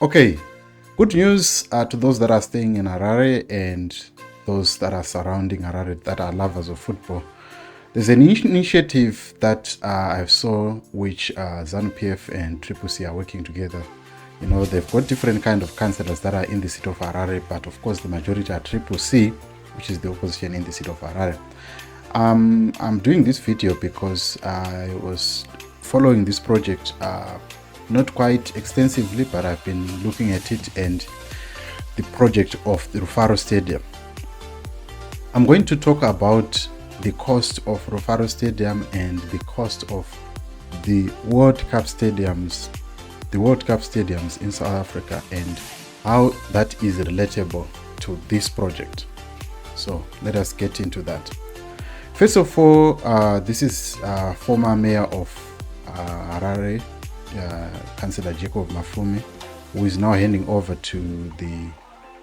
Okay, good news to those that are staying in Harare and those that are surrounding Harare that are lovers of football. There's an initiative that I saw which ZANU PF and CCC are working together. You know, they've got different kind of councillors that are in the city of Harare, but of course the majority are CCC, which is the opposition in the city of Harare. I'm doing this video because I was following this project not quite extensively, but I've been looking at it and the project of the Rufaro Stadium. I'm going to talk about the cost of Rufaro Stadium and the cost of the World Cup stadiums in South Africa and how that is relatable to this project. So let us get into that. First of all, this is former mayor of Harare, Councillor Jacob Mafumi, who is now handing over to the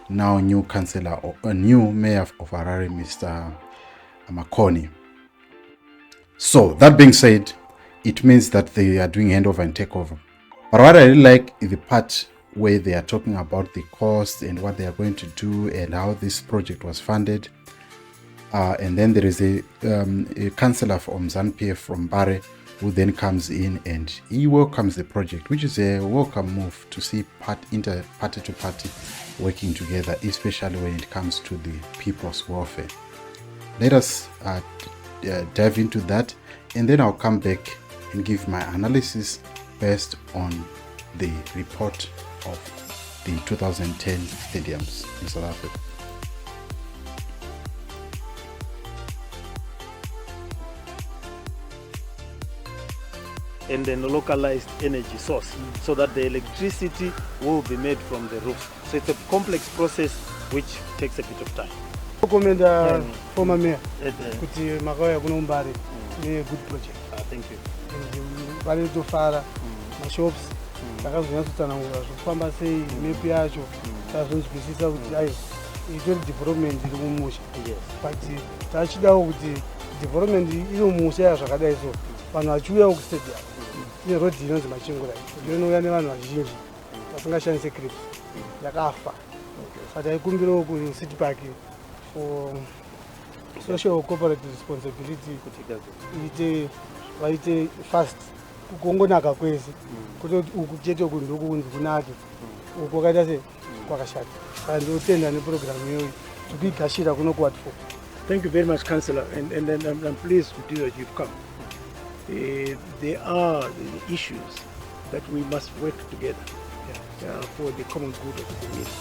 now new councillor or a new mayor of Harare, Mr. Makoni. So that being said, it means that they are doing handover and takeover. But what I really like is the part where they are talking about the cost and what they are going to do and how this project was funded. And then there is a councillor from ZANU PF from Bare who then comes in and he welcomes the project, which is a welcome move to see party to party working together, especially when it comes to the people's welfare. Let us dive into that, and then I'll come back and give my analysis based on the report of the 2010 stadiums in South Africa. And then a localized energy source so that the electricity will be made from the roof. So it's a complex process which takes a bit of time. Recommend former mayor kuti makauya kuno Mbare ne good project. Thank you. Mbare tofara mashops takazonyatsanangura zvofamba sei mepi yacho tazonzwisisa kuti ai itori development iri kumusha. But tachidawo kuti development iri kumusha yazvakadai so vanhu vachiuya kustadium ine road inonzi Machingura inouya nevanhu vazhinji vasingashandise crips yakafa. Saka taikumbirawo kuCity Park for social corporate responsibility kuti vaite fast kukongonaka kwese kuti uku chete uku ndokunzi kunake uku kwakaita se kwakashata. Saka ndotenda neprogramu iyoyi tikuigashira kuno kuward 4. Thank you very much, Councillor, and I'm pleased with you that you've come. There are issues that we must work together for the common good of the community.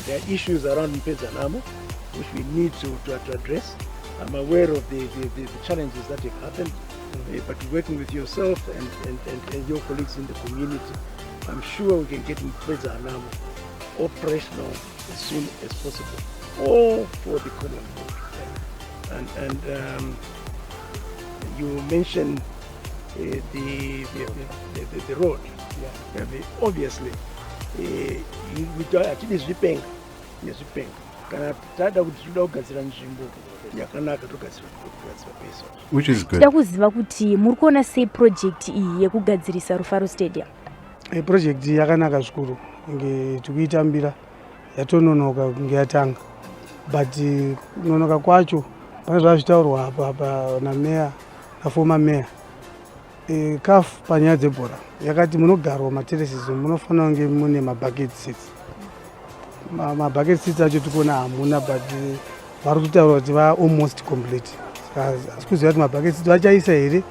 There are issues around Mpezanamo which we need to address. I'm aware of the challenges that have happened, but working with yourself and your colleagues in the community, I'm sure we can get Mpezanamo operational as soon as possible, all for the common good. And you mentioned the road. Obviously, we do actually sweeping. Yes, sweeping. Which is good. Ndakuziva kuti muri kuona sei project iyi yekugadzirisa Rufaro Stadium. Project yakanaka zvikuru nge tikuitambira yatononoka kunge yatanga, but kunonoka kwacho pane zvazvitaurwa apa nameya former mayor. CAF panyaya dzebhora yakati munogarwa materraces munofanira kunge mune mabucket seats. Mabucket seats acho tikuona hamuna, but vari kutaura kuti va almost complete. Asi kuziva kuti mabucket seats vachaisa here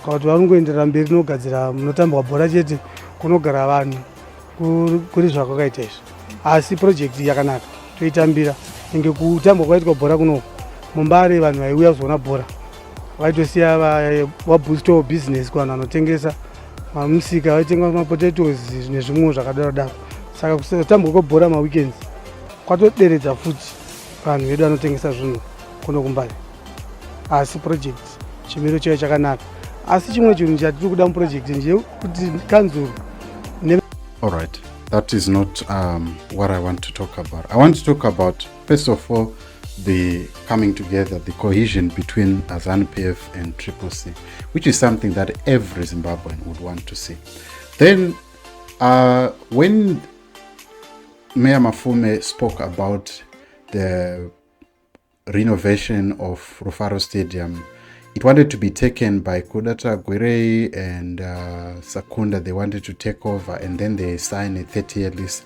kana kuti vari kungoenderera mberi nogadzira munotambwa bhora chete kunogara vanhu kuri zvakakaita izvo. Asi project yakanaka toitambira inge kutambwa kwaitwa bhora kuno muMbare vanhu vaiuya kuzoona bhora vaitosiya vaboostawo business kuvanhu vanotengesa mamusika vaitenga mapotatoes nezvimwe zvakadaro. Saka kutambwa kwebhora maweekends kwatoderedza futi vanhu vedu vanotengesa zvinhu kuno kuMbare. Asi project chimiro chayo chakanaka. Asi chimwe chinhu chatiri kuda muproject ndechekuti kanzuru. All right, that is not what I want to talk about. I want to talk about, first of all, the coming together, the cohesion between ZANU PF and CCC, which is something that every Zimbabwean would want to see. Then When Mayor Mafume spoke about the renovation of Rufaro Stadium, it wanted to be taken by Kudata Gwirei and Sakunda. They wanted to take over, and then they signed a 30-year lease.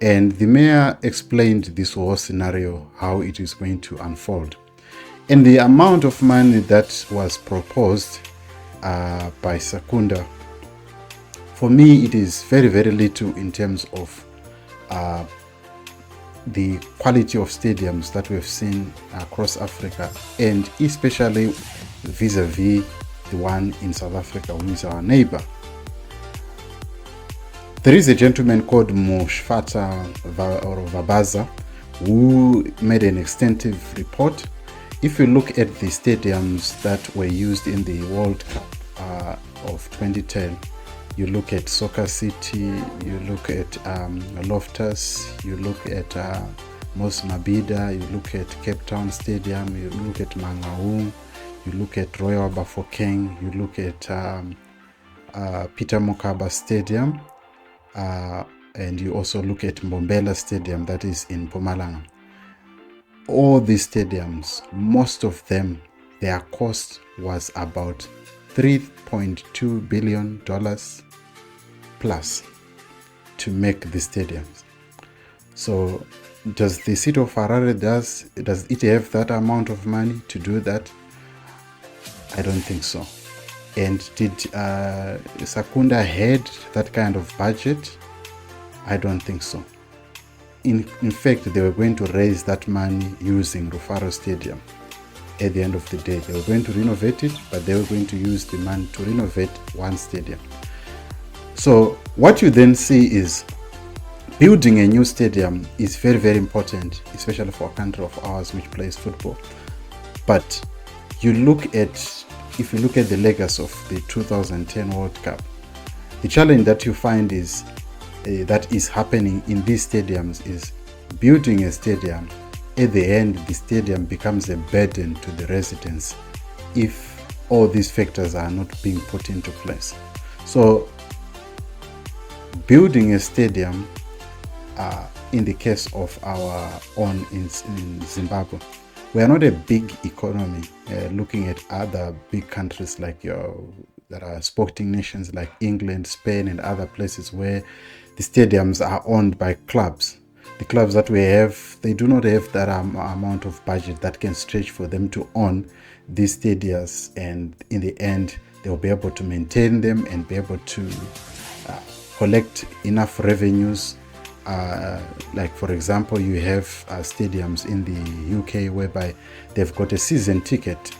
And the mayor explained this whole scenario, how it is going to unfold. And the amount of money that was proposed by Sakunda, for me, it is very, very little in terms of the quality of stadiums that we've seen across Africa, and especially vis-a-vis the one in South Africa, who is our neighbor. There is a gentleman called Mushfata Vabaza who made an extensive report. If you look at the stadiums that were used in the World Cup of 2010, you look at Soccer City, you look at Loftus, you look at Mos Mabhida, you look at Cape Town Stadium, you look at Mangaung, you look at Royal Bafokeng, you look at Peter Mokaba Stadium, and you also look at Mbombela Stadium, that is in Mpumalanga. All these stadiums, most of them, their cost was about $3.2 billion plus to make the stadiums. So does the city of Harare, does it have that amount of money to do that? I don't think so. And did Sakunda had that kind of budget? I don't think so. In fact, they were going to raise that money using Rufaro Stadium. At the end of the day, they were going to renovate it, but they were going to use the money to renovate one stadium. So what you then see is building a new stadium is very, very important, especially for a country of ours which plays football. But if you look at the legacy of the 2010 World Cup, the challenge that you find is that is happening in these stadiums is building a stadium. At the end, the stadium becomes a burden to the residents if all these factors are not being put into place. So building a stadium, in the case of our own in Zimbabwe, we are not a big economy. Looking at other big countries like that are sporting nations like England, Spain, and other places where the stadiums are owned by clubs. The clubs that we have, they do not have that amount of budget that can stretch for them to own these stadiums, and in the end, they'll be able to maintain them and be able to collect enough revenues. Like for example, you have stadiums in the UK whereby they've got a season ticket,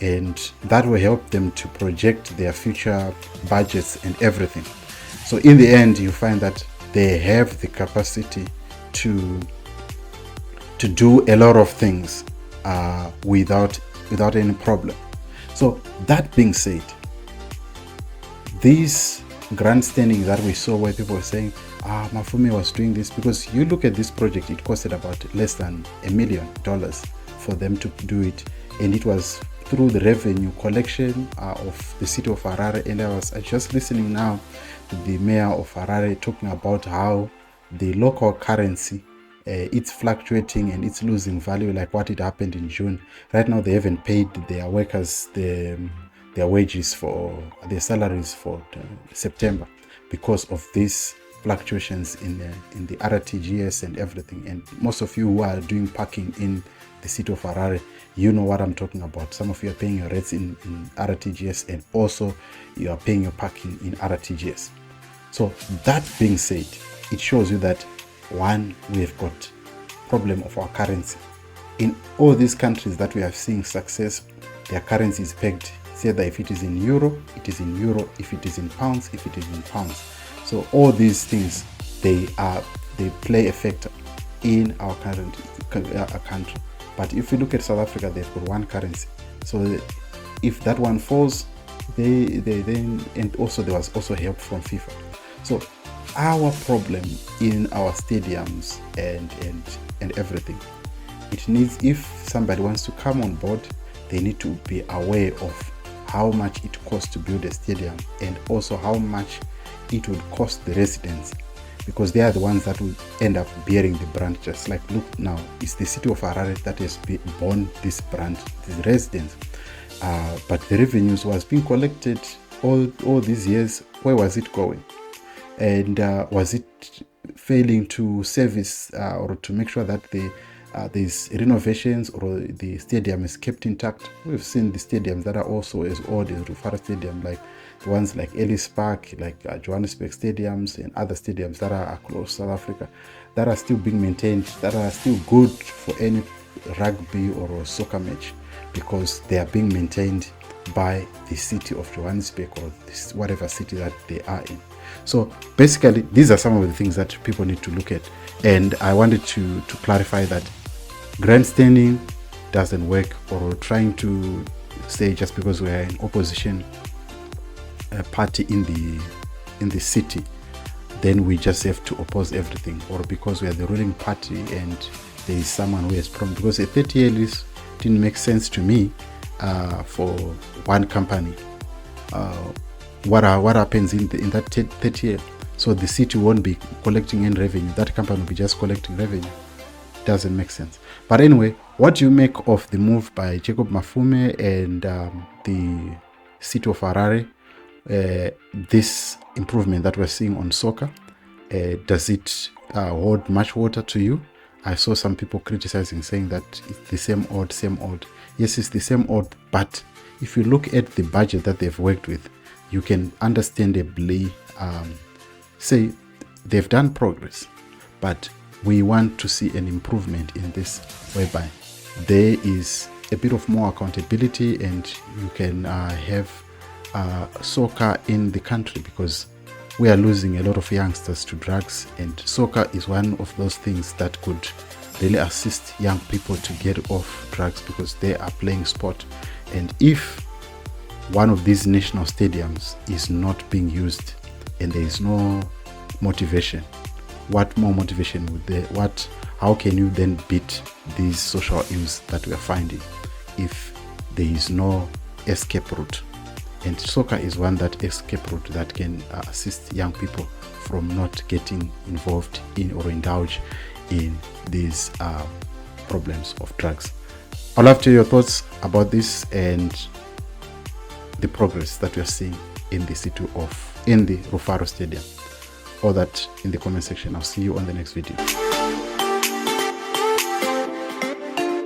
and that will help them to project their future budgets and everything. So in the end, you find that they have the capacity to do a lot of things without any problem. So that being said, these grandstanding that we saw where people were saying, Mafume was doing this, because you look at this project, it costed about less than $1 million for them to do it, and it was through the revenue collection of the city of Harare. And I was just listening now to the mayor of Harare talking about how the local currency, it's fluctuating and it's losing value, like what it happened in June. Right now they haven't paid their workers their wages for their salaries for September because of these fluctuations in the RTGS and everything. And most of you who are doing parking in the city of Harare, you know what I'm talking about. Some of you are paying your rates in RTGS, and also you are paying your parking in RTGS. So that being said, it shows you that one, we have got problem of our currency. In all these countries that we are seeing success, their currency is pegged. Say that if it is in euro, it is in euro. If it is in pounds, if it is in pounds. So all these things, they play a factor in our current country. But if you look at South Africa, they've got one currency. So if that one falls, they then, and also there was also help from FIFA. So our problem in our stadiums and everything, it needs, if somebody wants to come on board, they need to be aware of how much it costs to build a stadium, and also how much it would cost the residents, because they are the ones that will end up bearing the brunt. Just like, look now, it's the city of Harare that has borne this brunt, these residents. But the revenues was being collected all these years. Where was it going? And was it failing to service or to make sure that there's renovations or the stadium is kept intact? We've seen the stadiums that are also as old as Rufaro Stadium, like the ones like Ellis Park, like Johannesburg stadiums, and other stadiums that are across South Africa that are still being maintained, that are still good for any rugby or a soccer match, because they are being maintained by the city of Johannesburg or this whatever city that they are in. So basically, these are some of the things that people need to look at, and I wanted to clarify that grandstanding doesn't work, or trying to say just because we are in opposition party in the city, then we just have to oppose everything, or because we are the ruling party and there is someone who has problems. Because a 30-year lease didn't make sense to me for one company. What happens in that 30 year? So the city won't be collecting any revenue. That company will be just collecting revenue. Doesn't make sense. But anyway, what do you make of the move by Jacob Mafume and the city of Harare? This improvement that we're seeing on soccer, does it hold much water to you? I saw some people criticizing, saying that it's the same old. Yes, it's the same old, but if you look at the budget that they've worked with, you can understandably say they've done progress, but we want to see an improvement in this, whereby there is a bit of more accountability and you can have soccer in the country, because we are losing a lot of youngsters to drugs, and soccer is one of those things that could really assist young people to get off drugs, because they are playing sport. And if one of these national stadiums is not being used and there is no motivation, what more motivation would there? How can you then beat these social ills that we are finding if there is no escape route? And soccer is that escape route that can assist young people from not getting involved in or indulge in these problems of drugs. I'd love to hear your thoughts about this and the progress that we are seeing in the Rufaro Stadium. All that in the comment section. I'll see you on the next video.